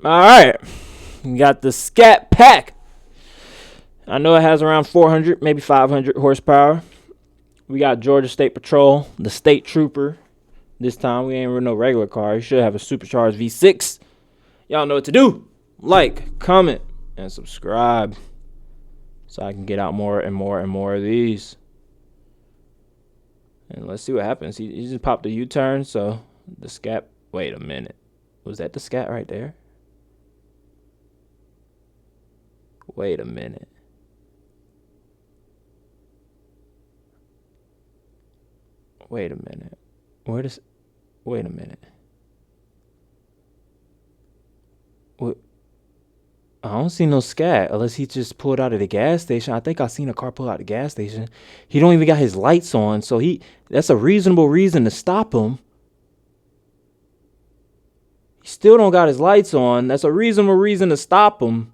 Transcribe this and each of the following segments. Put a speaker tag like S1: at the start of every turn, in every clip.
S1: All right. We got the scatpack. I know it has around 400, maybe 500 horsepower. We got Georgia State Patrol, the state trooper. This time we ain't with no regular car. You should have a supercharged V6. Y'all know what to do. Like, comment, and subscribe so I can get out more and more and more of these. And let's see what happens. He just popped a U-turn, so the scat. Wait a minute. Was that the scat right there? Wait a minute. Wait a minute. Wait a minute. What? I don't see no scat unless he just pulled out of the gas station. I think I seen a car pull out the gas station. He don't even got his lights on, so that's a reasonable reason to stop him. He still don't got his lights on. That's a reasonable reason to stop him.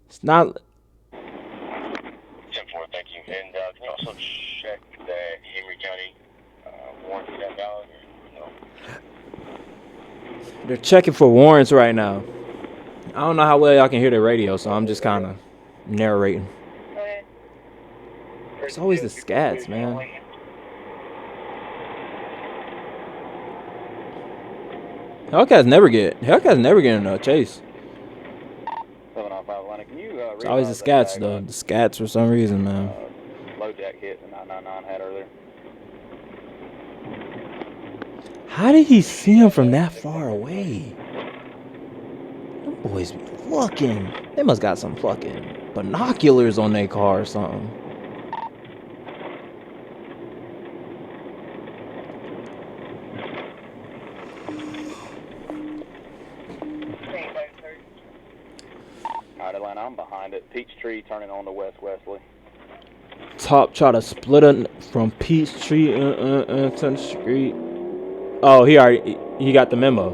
S1: It's not.
S2: 10-4, thank you. And can you also check that Henry County warranty that valid? No.
S1: They're checking for warrants right now. I don't know how well y'all can hear the radio, so I'm just kind of narrating. It's always the scats, man. Hellcats never get in a chase. It's always the scats, though. The scats for some reason, man.
S2: Low jack hit the 999 had earlier.
S1: How did he see him from that far away? Them boys be looking. They must got some fucking binoculars on their car or something.
S2: Alright, Atlanta, I'm behind it. Peachtree turning on to West Wesley.
S1: Top try to split it from Peachtree to the street. Oh, he got the memo.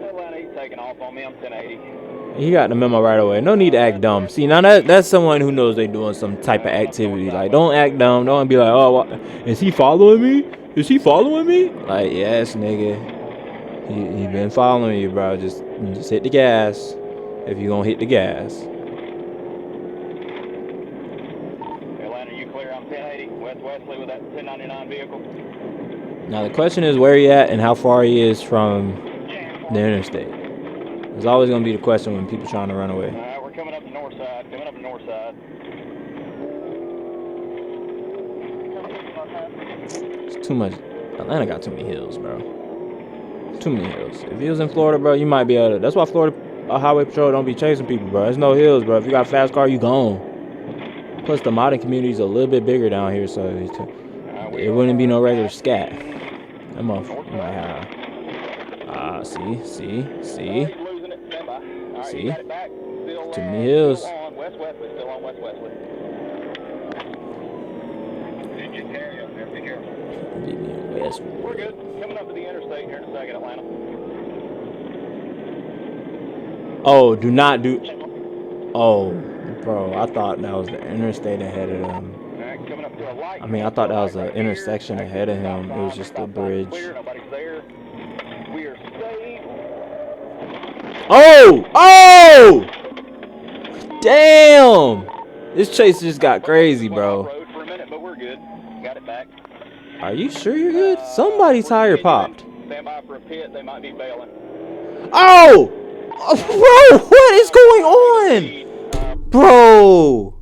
S2: Atlanta, he's taking off on me. I'm 1080.
S1: He got the memo right away. No need to act dumb. See, now that's someone who knows they doing some type of activity. Like, don't act dumb. Don't be like, oh, what? Is he following me? Is he following me? Like, yes, nigga. He been following you, bro. Just hit the gas if you gonna hit the gas.
S2: Atlanta, you clear? I'm 1080. West Wesley with that 1099 vehicle.
S1: Now the question is where he at and how far he is from the interstate. It's always gonna be the question when people trying to run away.
S2: Alright, we're coming up the north side.
S1: It's too much. Atlanta got too many hills, bro. Too many hills. If he was in Florida, bro, you might be able to. That's why Florida highway patrol don't be chasing people, bro. There's no hills, bro. If you got a fast car, you gone. Plus, the modding community is a little bit bigger down here, so it wouldn't be no regular scat. I'm off. Might have. See. Too many hills.
S2: West Wesley, still on West Wesley. We're good. Coming up to the interstate here in a second, Atlanta.
S1: Oh, do not do. Oh, bro, I thought that was the interstate ahead of him. I mean, I thought that was the intersection ahead of him. It was just the bridge. Oh! Oh! Damn! This chase just got crazy, bro. Are you sure you're good? Somebody's tire popped.
S2: Stand by for a pit. They might be bailing.
S1: Oh! Bro, what is going on? Bro!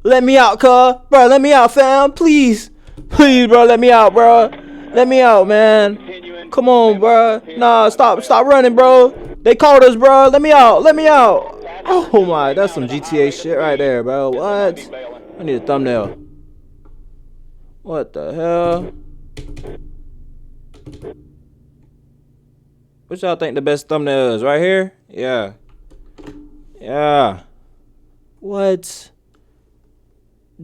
S1: Let me out, cuz. Bro, let me out, fam. Please. Please, bro, let me out, bro. Let me out, man. Come on, bro. Nah, stop running, bro. They called us, bro. Let me out. Oh, my. That's some GTA shit right there, bro. What? I need a thumbnail. What the hell? What y'all think the best thumbnail is? Right here? Yeah. What?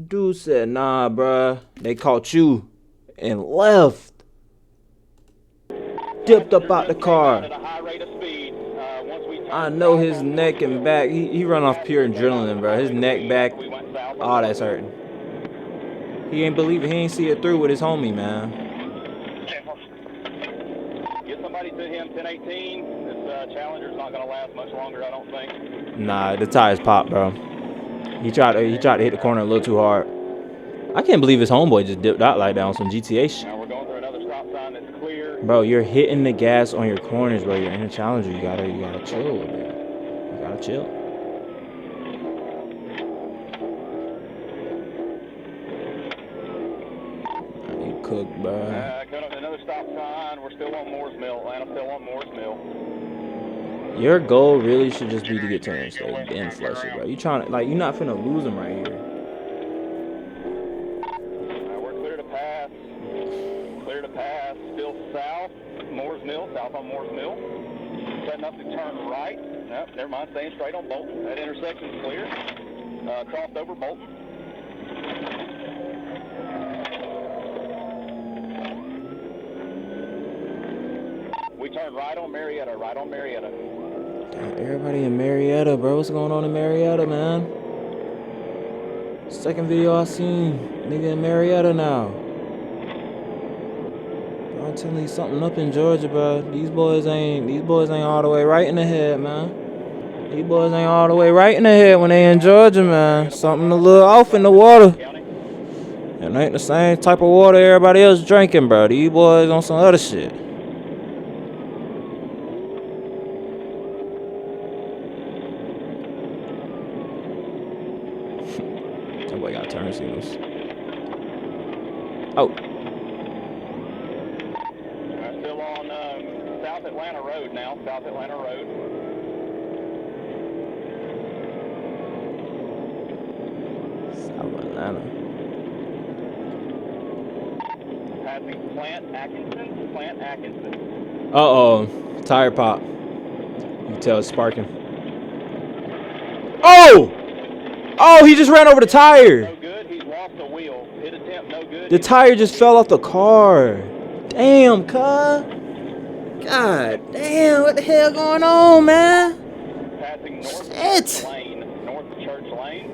S1: Dude said, nah, bruh. They caught you and left. Dipped up out the car. I know his neck and back. He run off pure adrenaline, bro. His neck, back, all that's hurting. He ain't believe it. He ain't see it through with his homie, man.
S2: Get somebody to 10-10, 10-18. This Challenger's not going to last much longer, I don't think.
S1: Nah, the tires popped, bro. He tried to hit the corner a little too hard. I can't believe his homeboy just dipped out like that on some GTA shit.
S2: Now we're going through another stop sign that's clear.
S1: Bro, you're hitting the gas on your corners, bro. You're in a Challenger. You gotta chill a bit. You gotta chill. You cook, bro.
S2: Going up to another stop sign. We're still on Moore's Mill. Atlanta still on Moore's Mill.
S1: Your goal really should just be to get to an interstate, then flush it, bro. You trying to, like, you're not finna lose him right here.
S2: We're clear to pass. Clear to pass. Still south. Moore's Mill. South on Moore's Mill. Setting up to turn right. No, never mind. Staying straight on Bolton. That intersection's clear. Crossed over Bolton. We turn right on Marietta. Right on Marietta.
S1: Damn, everybody in Marietta, bro. What's going on in Marietta, man? Second video I seen. Nigga in Marietta now. Bro, I'm telling you something up in Georgia, bro. These boys ain't all the way right in the head, man. These boys ain't all the way right in the head when they in Georgia, man. Something a little off in the water. It ain't the same type of water everybody else drinking, bro. These boys on some other shit. Somebody got turn signals. Oh.
S2: Still on South Atlanta Road now. South Atlanta Road.
S1: South Atlanta.
S2: Passing Plant Atkinson. Plant Atkinson.
S1: Uh-oh. Tire pop. You can tell it's sparking. Oh! Oh, he just ran over the tire.
S2: No good. He's lost a wheel. Hit attempt. No good.
S1: The tire just fell off the car. Damn, cuz. God damn, what the hell going on, man?
S2: Passing north
S1: Shit.
S2: Lane. North of Church Lane.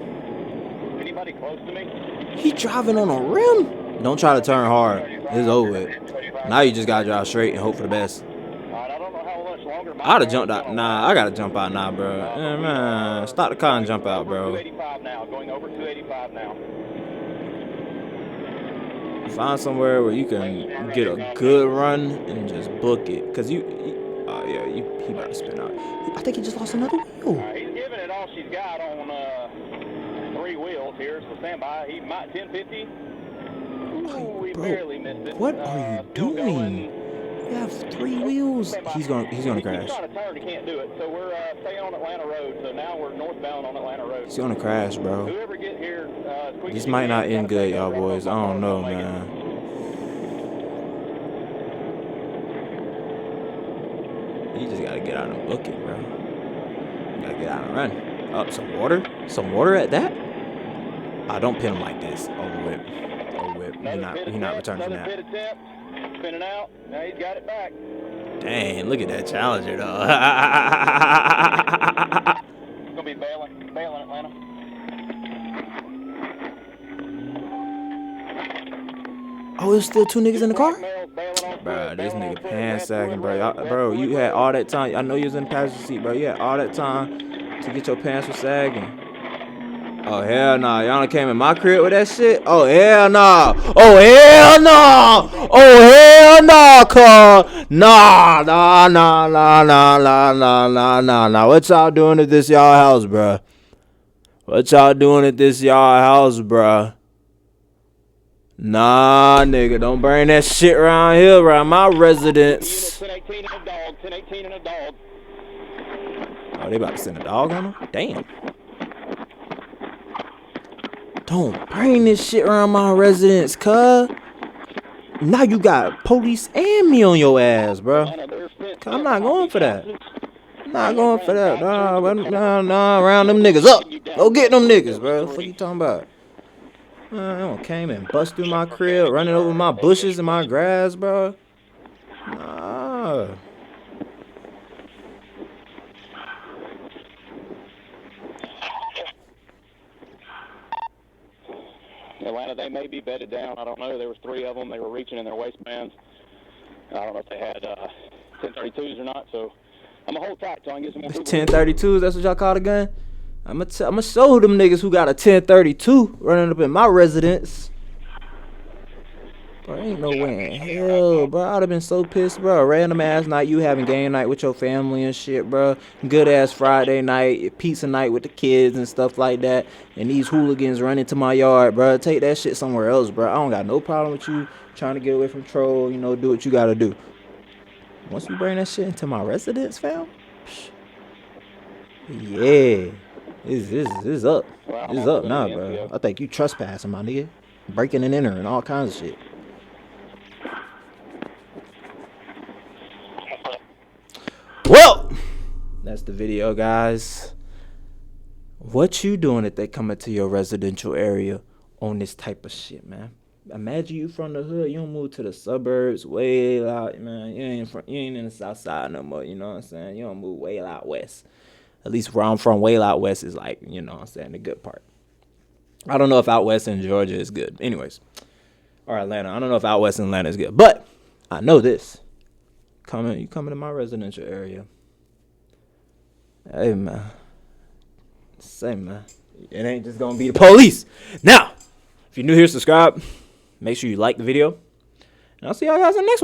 S2: Anybody close to me?
S1: He driving on a rim. Don't try to turn hard. It's over with. Now you just gotta drive straight and hope for the best.
S2: I don't know how much longer.
S1: I'd have jumped out. Nah, I gotta jump out now, bro. Man, stop the car and jump out, bro.
S2: 285 now. Going over 285 now.
S1: Find somewhere where you can get a good run and just book it. Cause you oh yeah, he about to spin out. I think he just lost another wheel.
S2: He's giving it all she's got on 3 wheels here. So stand by. He might 1050. Ooh, he barely missed it.
S1: What are you doing? You have 3 wheels. He's gonna crash.
S2: He's trying to turn. He can't do it. So we're staying on Atlanta Road. So now we're northbound on Atlanta Road.
S1: He's gonna crash, bro.
S2: Whoever get here,
S1: This might not end good, y'all boys. I don't know, man. You just gotta get out and book it, bro. You gotta get out and run. Up some water? Some water at that? Don't pin him like this. Over whip. Over whip. You're not returning from that.
S2: Spinning out. Now he's got it back.
S1: Dang, look at that Challenger, though.
S2: It's gonna be bailing Atlanta.
S1: Oh, there's still 2 niggas in the car? Bro, this nigga pants sagging, bro. Bro, you had all that time. I know you was in the passenger seat, bro. You had all that time to get your pants from sagging. Oh, hell nah. Y'all done came in my crib with that shit? Oh, hell nah. Oh, hell nah. Oh, hell nah, cuz. Nah. What y'all doing at this y'all house, bruh? What y'all doing at this y'all house, bruh? Nah, nigga. Don't bring that shit around here, around my residence.
S2: 1018 and a dog. 1018 and a dog.
S1: Oh, they about to send a dog on him? Damn. Don't bring this shit around my residence, cuz. Now you got police and me on your ass, bro. I'm not going for that. I'm not going for that. Nah, round them niggas up. Go get them niggas, bro. What you talking about? Man, I came and bust through my crib, running over my bushes and my grass, bro. Nah.
S2: Atlanta, they may be bedded down. I don't know. There was 3 of them. They were reaching in their waistbands. I don't know if they had 1032s or not. So I'm gonna hold tight till I can get some more people.
S1: 1032s, that's what y'all call the gun? I'm gonna show them niggas who got a 1032 running up in my residence. Bro, ain't no way in hell, bro. I'd have been so pissed, bro. A random ass night, you having game night with your family and shit, bro. Good ass Friday night, pizza night with the kids and stuff like that. And these hooligans run into my yard, bro. Take that shit somewhere else, bro. I don't got no problem with you trying to get away from troll, you know, do what you gotta do. Once you bring that shit into my residence, fam, yeah, it's up. It's up now, bro. I think you trespassing, my nigga. Breaking and entering, all kinds of shit. Well, that's the video, guys. What you doing if they come into your residential area on this type of shit, man? Imagine you from the hood, you don't move to the suburbs, way out, man. You ain't in the south side no more, you know what I'm saying? You don't move way out west. At least where I'm from, way out west is like, you know what I'm saying, the good part. I don't know if out west in Georgia is good. Anyways, or Atlanta. I don't know if out west in Atlanta is good, but I know this. You coming to my residential area. Hey, man. Say, man. It ain't just gonna be the police. Now, if you're new here, subscribe. Make sure you like the video. And I'll see y'all guys in the next one.